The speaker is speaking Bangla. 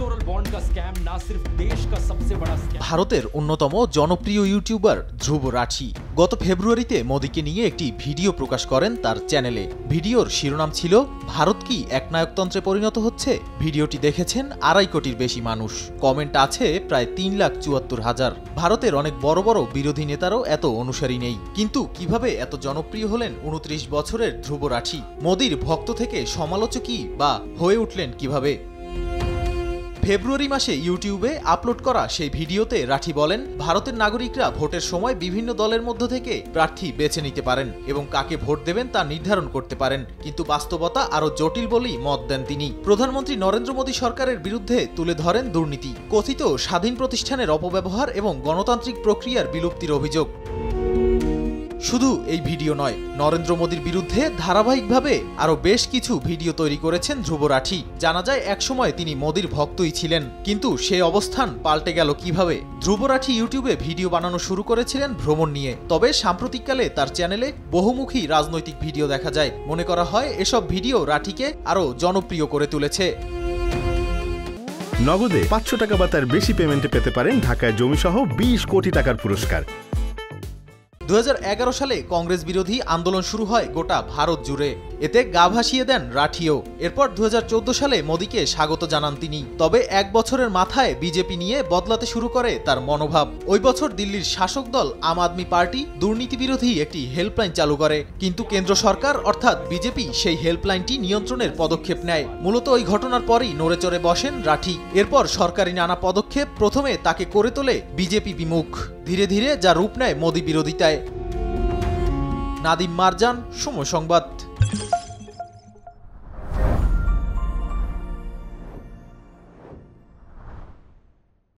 इलेक्टोरल बॉन्ड का स्कैम ना सिर्फ देश का सबसे बड़ा स्कैम। ভারতের অন্যতম জনপ্রিয় ইউটিউবার ধ্রুব রাঠি গত ফেব্রুয়ারিতে মোদিকে নিয়ে একটি ভিডিও প্রকাশ করেন তার চ্যানেলে। ভিডিওর শিরোনাম ছিল ভারত কি একনায়কতন্ত্রে পরিণত হচ্ছে। ভিডিওটি দেখেছেন 2.5 কোটির বেশি মানুষ, কমেন্ট আছে প্রায় 3,74,000। ভারতের অনেক বড় বড় বিরোধী নেতারও এত অনুসারী নেই, কিন্তু কিভাবে এত জনপ্রিয় হলেন 29 বছরের ধ্রুব রাঠি? মোদির ভক্ত থেকে সমালোচকই বা হয়ে উঠলেন কিভাবে? ফেব্রুয়ারি মাসে ইউটিউবে আপলোড করা সেই ভিডিওতে রাঠি বলেন, ভারতের নাগরিকরা ভোটের সময় বিভিন্ন দলের মধ্য থেকে প্রার্থী বেছে নিতে পারেন এবং কাকে ভোট দেবেন তা নির্ধারণ করতে পারেন, কিন্তু বাস্তবতা আরও জটিল বলেই মত দেন তিনি। প্রধানমন্ত্রী নরেন্দ্র মোদী সরকারের বিরুদ্ধে তুলে ধরেন দুর্নীতি, কথিত স্বাধীন প্রতিষ্ঠানের অপব্যবহার এবং গণতান্ত্রিক প্রক্রিয়ার বিলুপ্তির অভিযোগ। শুধু এই ভিডিও নয়, নরেন্দ্র মোদীর বিরুদ্ধে ধারাবাহিকভাবে আরও বেশ কিছু ভিডিও তৈরি করেছেন ধ্রুব রাঠি। জানা যায় একসময় তিনি মোদীর ভক্তই ছিলেন, কিন্তু সেই অবস্থান পাল্টে গেল কিভাবে? ধ্রুব রাঠি ইউটিউবে ভিডিও বানানো শুরু করেছিলেন ভ্রমণ নিয়ে, তবে সাম্প্রতিককালে তার চ্যানেলে বহুমুখী রাজনৈতিক ভিডিও দেখা যায়। মনে করা হয় এসব ভিডিও রাঠিকে আরও জনপ্রিয় করে তুলেছে। নগদে 500 টাকা বা তার বেশি পেমেন্টে পেতে পারেন ঢাকায় জমিসহ 20 কোটি টাকার পুরস্কার। 2011 সালে কংগ্রেস বিরোধী আন্দোলন শুরু হয় গোটা ভারত জুড়ে, এতে গা ভাসিয়ে দেন রাঠিও। এরপর 2014 সালে মোদীকে স্বাগত জানান তিনি, তবে এক বছরের মাথায় বিজেপি নিয়ে বদলাতে শুরু করে তার মনোভাব। ওই বছর দিল্লির শাসক দল আম আদমি পার্টি দুর্নীতি বিরোধী একটি হেল্পলাইন চালু করে, কিন্তু কেন্দ্র সরকার অর্থাৎ বিজেপি সেই হেল্পলাইনটি নিয়ন্ত্রণের পদক্ষেপ নেয়। মূলত ওই ঘটনার পরই নড়েচড়ে বসেন রাঠি। এরপর সরকারি নানা পদক্ষেপ প্রথমে তাকে করে তোলে বিজেপি বিমুখ, ধীরে ধীরে যা রূপ নেয় মোদী বিরোধিতায়। নাদিম মারজান, সময় সংবাদ।